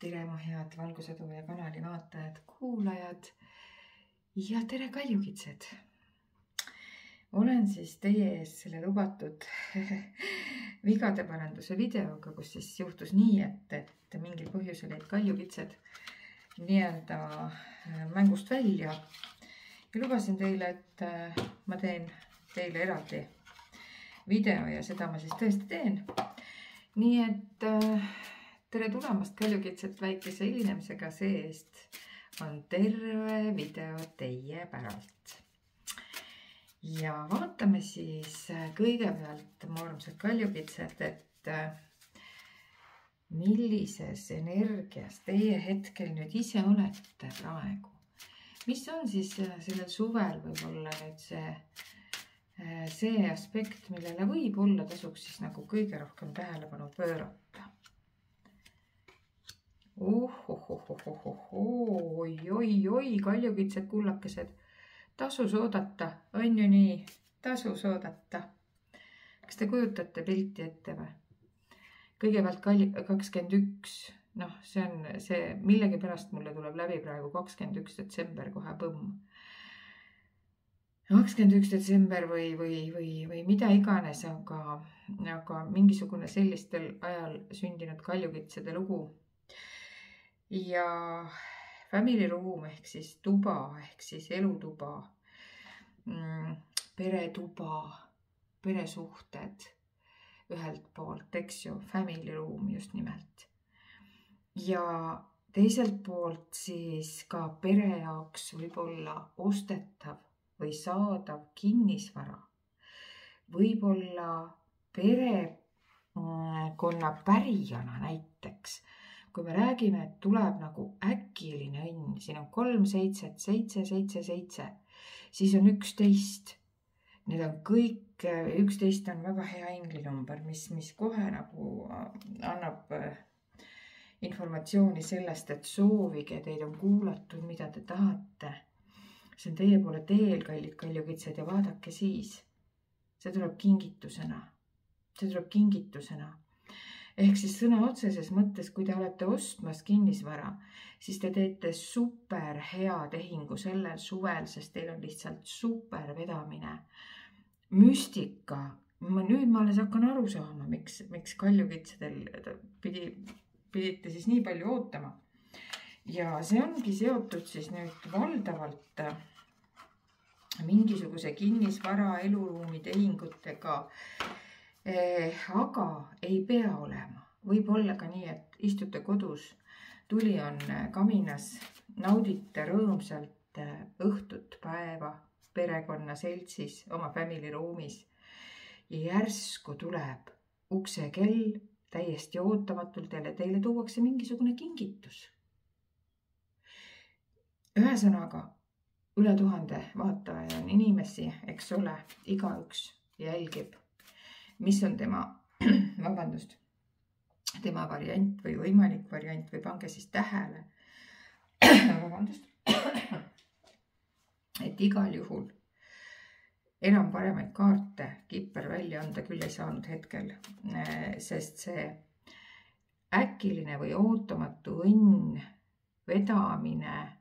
tere, mu head Valgusetooja kanali vaatajad, kuulajad ja tere, kaljukitsed. Olen siis teie ees selle lubatud vigade paranduse videoga, kus siis juhtus nii, et mingil põhjusel jäid kaljukitsed nii-öelda mängust välja. Ja lubasin teile, et ma teen teile eraldi video ja seda ma siis tõesti teen. Nii et tere tulemast, kaljukitsed, väikese hilinemisega, see-eest on terve video teie päralt. Ja vaatame siis kõigepealt, mu armsad kaljukitsed, et millises energias teie hetkel nüüd ise olete praegu. Mis on siis sellel suvel võib-olla nüüd see aspekt, millele võib-olla tasuks siis nagu kõige rohkem tähelepanu pöörata? Oi, kaljukitsed, kullakesed, tasus oodata, on ju nii, tasus oodata. Kas te kujutate pilti ette või? Kõigepealt 21, noh, see on see, millegi pärast mulle tuleb läbi praegu 21 detsember kohe põmm. 21 detsember või mida iganes, aga mingisugune sellistel ajal sündinud kaljukitsede lugu. Ja family room ehk siis tuba, ehk siis elutuba, peretuba, peresuhted ühelt poolt, eks ju, family room just nimelt. Ja teiselt poolt siis ka pere jaoks võib-olla ostetav või saadav kinnisvara. Võib-olla perekonna pärijana näiteks. Kui me räägime, et tuleb nagu äkiline õnn, siin on 3, 7, 7, 7, 7, siis on 11. Need on kõik, 11 on väga hea inglinumber, mis kohe nagu annab informatsiooni sellest, et soovige, teid on kuulatud, mida te tahate. See on teie poole teel, kallid kaljukitsed, ja vaadake siis. See tuleb kingitusena. Ehk siis sõna otseses mõttes, kui te olete ostmas kinnisvara, siis te teete super hea tehingu sellel suvel, sest teil on lihtsalt super vedamine. Müstika. Nüüd ma alles hakkan aru saama, miks kaljukitsedel pidite siis nii palju ootama. Ja see ongi seotud siis nüüd valdavalt mingisuguse kinnisvara, eluruumi tehingutega. Aga ei pea olema. Võib olla ka nii, et istute kodus, tuli on kaminas, naudite rõõmsalt õhtut, päeva, perekonna seltsis, oma family ruumis. Ja järsku tuleb uksekell täiesti ootamatult ja teile tuuakse mingisugune kingitus. Ühesõnaga, üle 1000 vaataja on inimesi, eks ole, igaüks jälgib. Mis on tema variant või võimalik variant või pange siis tähele, et igal juhul enam paremaid kaarte kipper välja anda küll ei saanud hetkel, sest see äkiline või ootamatu õnn, vedamine,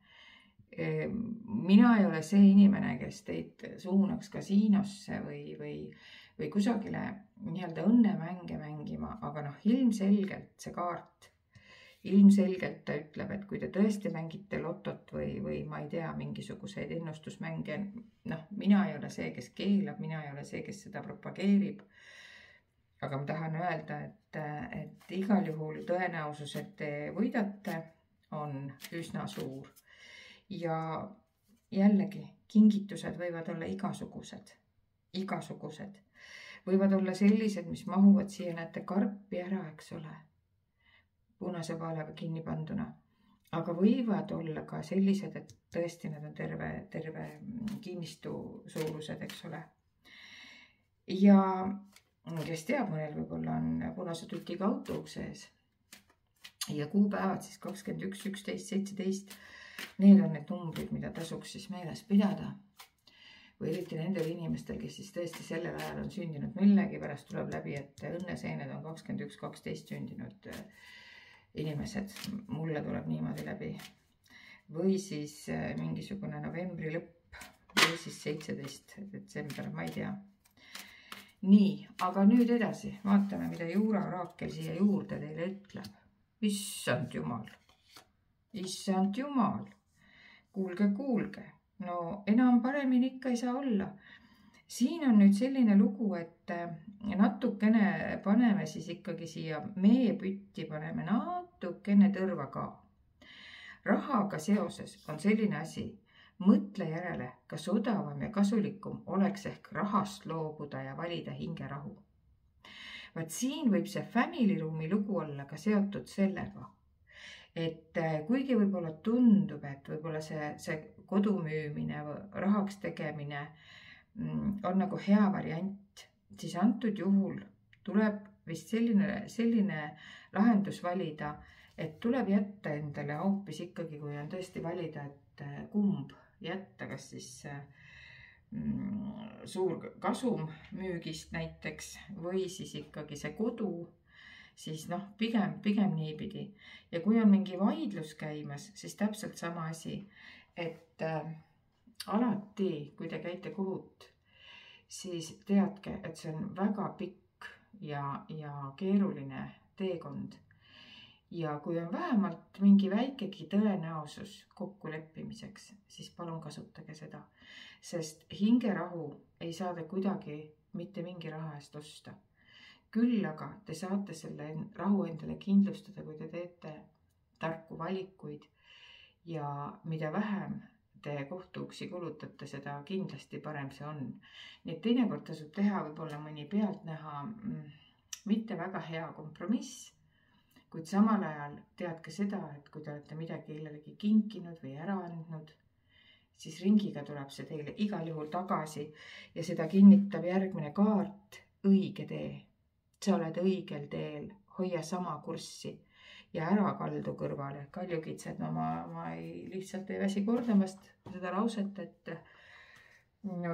mina ei ole see inimene, kes teid suunaks kasiinosse või kusagile nii-öelda õnnemänge mängima, aga noh, ilmselgelt see kaart, ilmselgelt ta ütleb, et kui te tõesti mängite lotot või ma ei tea, mingisuguseid ennustusmänge, noh, mina ei ole see, kes keelab, mina ei ole see, kes seda propageerib, aga ma tahan öelda, et igal juhul tõenäosus, et te võidate, on üsna suur. Ja jällegi, kingitused võivad olla igasugused. Võivad olla sellised, mis mahuvad siia, näete karpi ära, eks ole, punase paalega kinni panduna. Aga võivad olla ka sellised, et tõesti need on terve kinnistu suurused, eks ole. Ja kes teab, mõnel võib-olla on punase tütiga auto uksees. Ja kuupäevad siis 21, 11, 17. Need on need numbrid, mida tasuks siis meeles pidada. Või eriti nendel inimestel, kes siis tõesti sellel ajal on sündinud millegi pärast tuleb läbi, et õnneseened on 21, 12 sündinud inimesed, mulle tuleb niimoodi läbi. Või siis mingisugune novembri lõpp või siis 17. detsember, ma ei tea. Nii, aga nüüd edasi, vaatame, mida Juura oraakel siia juurde teile ütleb. Issand jumal, kuulge, no enam paremini ikka ei saa olla. Siin on nüüd selline lugu, et natukene paneme siis ikkagi siia meepütti, paneme natukene tõrva ka. Rahaga seoses on selline asi, mõtle järele, kas odavam ja kasulikum oleks ehk rahast loobuda ja valida hingerahu. Vaat siin võib see family room'i lugu olla ka seotud sellega, et kuigi võib-olla tundub, et võib-olla see kodu müümine või rahaks tegemine on nagu hea variant, siis antud juhul tuleb vist selline lahendus valida, et tuleb jätta endale hoopis ikkagi, kui on tõesti valida, et kumb jätta, kas siis suur kasum müügist näiteks või siis ikkagi see kodu, siis pigem niipidi. Ja kui on mingi vaidlus käimas, siis täpselt sama asi, et alati, kui te käite kohut, siis teadke, et see on väga pikk ja keeruline teekond. Ja kui on vähemalt mingi väikegi tõenäosus kokkuleppimiseks, siis palun kasutage seda. Sest hingerahu ei saa te kuidagi mitte mingi raha eest osta. Küll aga te saate selle rahu endale kindlustada, kui te teete tarku valikuid ja mida vähem te kohtuuksi kulutate, seda kindlasti parem see on. Nii et teinekord tasub teha võib-olla mõni pealtnäha mitte väga hea kompromiss, kuid samal ajal teadke seda, et kui te olete midagi kellelegi kinkinud või ära andnud, siis ringiga tuleb see teile igal juhul tagasi ja seda kinnitab järgmine kaart, õige tee. Sa oled õigel teel, hoia sama kurssi ja ära kaldu kõrvale. Kaljukitsed, ma lihtsalt ei väsi kordamast seda lauset, et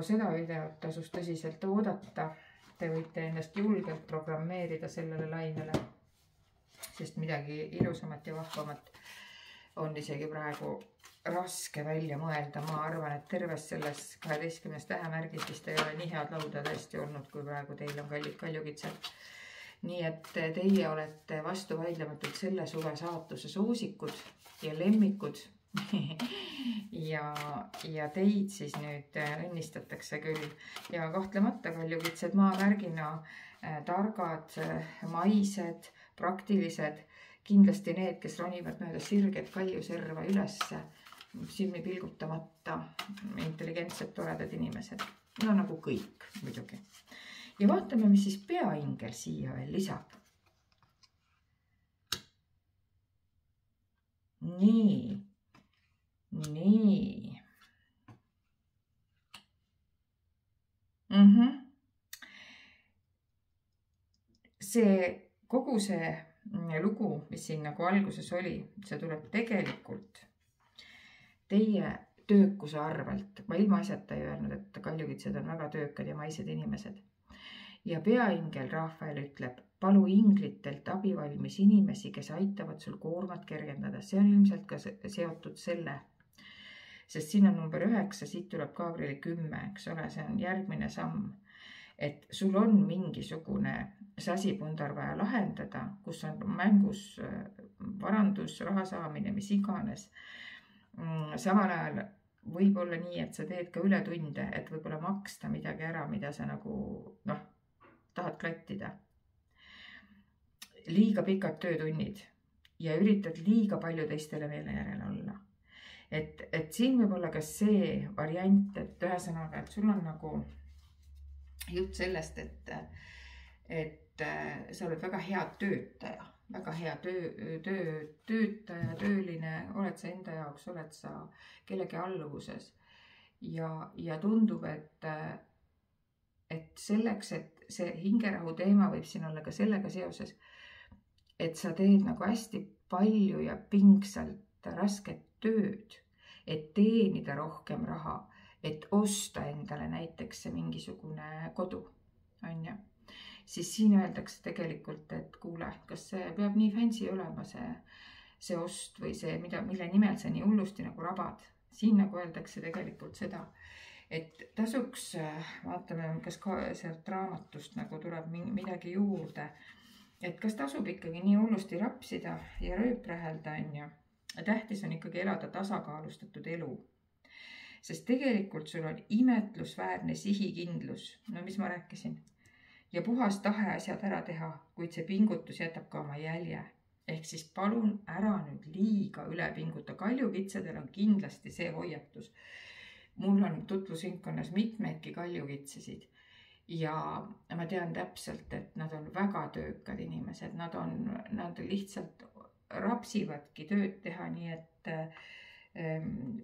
seda videot tasus tõsiselt oodata. Te võite ennast julgelt programmeerida sellele lainele, sest midagi ilusamat ja vahvamat on isegi praegu raske välja mõelda. Ma arvan, et terves selles 12 tähemärgis vist ei ole nii head lauda tõesti olnud, kui praegu teil on kallid kaljukitsed. Nii et teie olete vastuvaidlematult selle suve saatuse soosikud ja lemmikud ja teid siis nüüd õnnistatakse küll. Ja kahtlemata kaljukitsed maamärgina targad, maised, praktilised, kindlasti need, kes ronivad mööda sirget kaljuserva ülesse, silmi pilgutamata, intelligentsed, toredad inimesed. No nagu kõik muidugi. Ja vaatame, mis siis peaingel siia veel lisab. Nii. Kogu see lugu, mis siin nagu alguses oli, see tuleb tegelikult teie töökuse arvelt. Ma ilma asjata ei öelnud, et kaljukitsed on väga töökad ja maised inimesed. Ja peaingel Rafael ütleb, palu inglitelt abivalmis inimesi, kes aitavad sul koormat kergendada. See on ilmselt ka seotud selle, sest siin on number 9, siit tuleb Gabrieli 10, eks ole, see on järgmine samm. Et sul on mingisugune sasipundar vaja lahendada, kus on mängus varandus, raha saamine, mis iganes. Samal ajal võib olla nii, et sa teed ka ületunde, et võib-olla maksta midagi ära, mida sa nagu, tahad klattida. Liiga pikad töötunnid ja üritad liiga palju teistele meele järele olla. Et siin võib olla ka see variant, et ühesõnaga, et sul on nagu jutt sellest, et sa oled väga hea töötaja, väga hea töötaja, tööline, oled sa enda jaoks, oled sa kellegi alluvuses ja tundub, et selleks, et see hingerahu teema võib siin olla ka sellega seoses, et sa teed nagu hästi palju ja pingsalt rasket tööd, et teenida rohkem raha, et osta endale näiteks see mingisugune kodu, on ju. siis siin öeldakse tegelikult, et kuule, kas see peab nii fancy olema, see ost või see, mille nimel sa nii hullusti nagu rabad. Siin nagu öeldakse tegelikult seda, et tasuks, vaatame, kas ka sealt raamatust nagu tuleb midagi juurde, et kas tasub ikkagi nii hullusti rapsida ja rööprähelda, on ju. Tähtis on ikkagi elada tasakaalustatud elu. Sest tegelikult sul on imetlusväärne sihikindlus, no mis ma rääkisin, ja puhas tahe asjad ära teha, kuid see pingutus jätab ka oma jälje. Ehk siis palun ära nüüd liiga üle pinguta. Kaljukitsedel on kindlasti see hoiatus. Mul on tutvusringkonnas mitmeidki kaljukitsesid ja ma tean täpselt, et nad on väga töökad inimesed. Nad lihtsalt rapsivadki tööd teha, nii et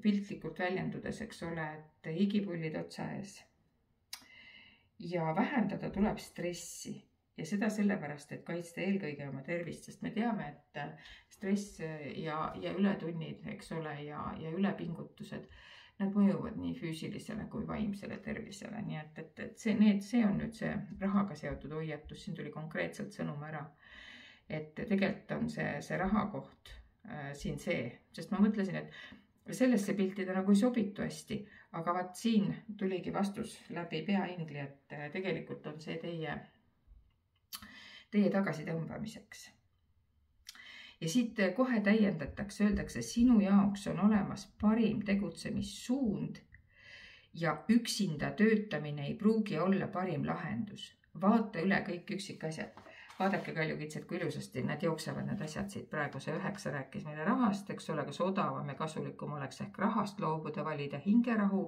piltlikult väljendudes, eks ole, et higipullid otsa ees. Ja vähendada tuleb stressi. Ja seda sellepärast, et kaitsta eelkõige oma tervist, sest me teame, et stress ja ületunnid, eks ole, ja ülepingutused, nad mõjuvad nii füüsilisele kui vaimsele tervisele. Nii et see on nüüd see rahaga seotud hoiatus, siin tuli konkreetselt sõnum ära, et tegelikult on see rahakoht siin see, sest ma mõtlesin, et sellesse pilti ta nagu ei sobitu hästi, aga vaat siin tuligi vastus läbi peaingli, et tegelikult on see teie tagasi tõmbamiseks. Ja siit kohe täiendatakse, öeldakse, sinu jaoks on olemas parim tegutsemissuund ja üksinda töötamine ei pruugi olla parim lahendus. Vaata üle kõik üksikasjad. Vaadake kaljukitsed, kui ilusasti nad jooksevad need asjad siit. Praegu see 9 rääkis meile rahast, eks ole, kas odavam ja kasulikum oleks ehk rahast loobuda, valida hingerahu.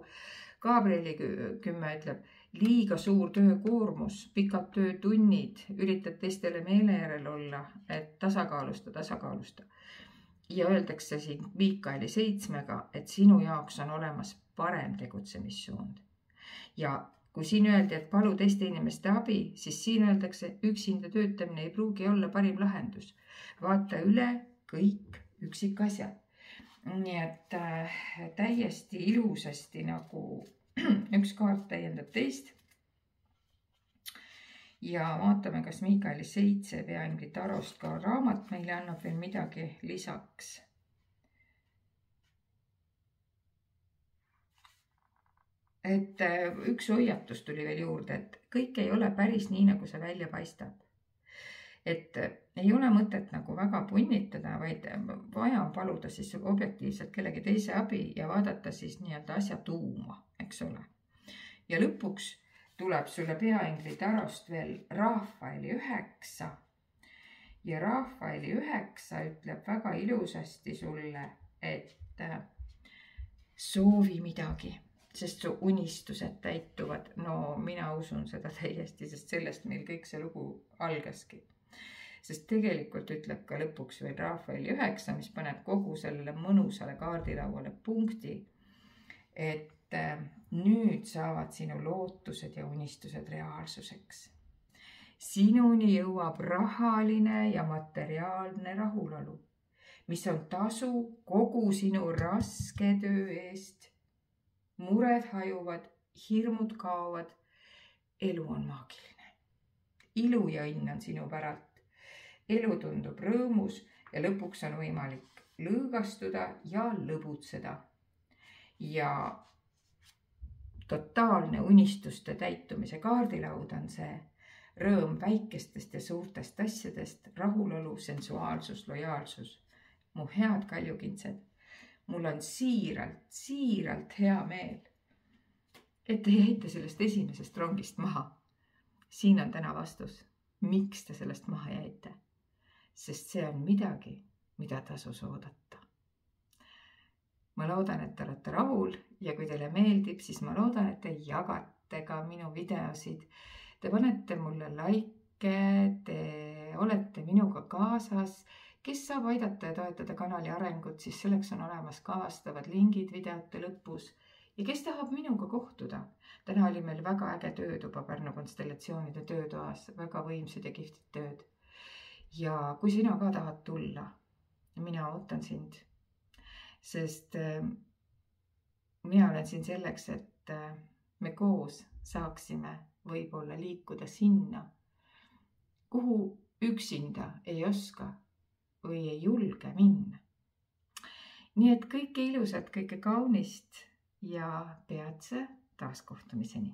Gabrieli 10 ütleb, liiga suur töökoormus, pikad töötunnid, üritad teistele meele järel olla, et tasakaalusta. Ja öeldakse siin Miikaeli 7-ga, et sinu jaoks on olemas parem tegutsemissuund. Ja kui siin öeldi, et palu teiste inimeste abi, siis siin öeldakse, üksinda töötamine ei pruugi olla parim lahendus. Vaata üle kõik üksikasjad. Nii et täiesti ilusasti nagu üks kaart täiendab teist. Ja vaatame, kas Miikaeli 7 peaingli tarost ka raamat meile annab veel midagi lisaks. Et üks hoiatus tuli veel juurde, et kõik ei ole päris nii, nagu see välja paistab. Et ei ole mõtet nagu väga punnitada, vaid vaja on paluda siis objektiivselt kellegi teise abi ja vaadata siis nii-öelda asja tuuma, eks ole. Ja lõpuks tuleb sulle peaingli tarost veel Rafaeli 9. Ja Rafaeli 9 ütleb väga ilusasti sulle, et soovi midagi, sest su unistused täituvad. No mina usun seda täiesti, sest sellest meil kõik see lugu algaski. Sest tegelikult ütleb ka lõpuks veel Rafaeli 9, mis paneb kogu sellele mõnusale kaardilauale punkti, et nüüd saavad sinu lootused ja unistused reaalsuseks. Sinuni jõuab rahaline ja materiaalne rahulolu, mis on tasu kogu sinu raske töö eest. Mured hajuvad, hirmud kaovad, elu on maagiline. Ilu ja õnn on sinu päralt. Elu tundub rõõmus ja lõpuks on võimalik lõõgastuda ja lõbutseda. Ja totaalne unistuste täitumise kaardilaud on see rõõm väikestest ja suurtest asjadest, rahulolu, sensuaalsus, lojaalsus. Mu head kaljukintsed, mul on siiralt hea meel, et te jäite sellest esimesest rongist maha. Siin on täna vastus, miks te sellest maha jäite. Sest see on midagi, mida tasus oodata. Ma loodan, et te olete rahul ja kui teile meeldib, siis ma loodan, et te jagate ka minu videosid. Te panete mulle like, te olete minuga kaasas. Kes saab aidata ja toetada kanali arengut, siis selleks on olemas ka vastavad lingid videote lõpus. Ja kes tahab minuga kohtuda? Täna oli meil väga äge töötuba Pärnu konstellatsioonide töötoas, väga võimsad ja kihvtid tööd. Ja kui sina ka tahad tulla, mina ootan sind, sest mina olen siin selleks, et me koos saaksime võib-olla liikuda sinna, kuhu üksinda ei oska või ei julge minna. Nii et kõike ilusat, kõike kaunist ja peatse taaskohtumiseni.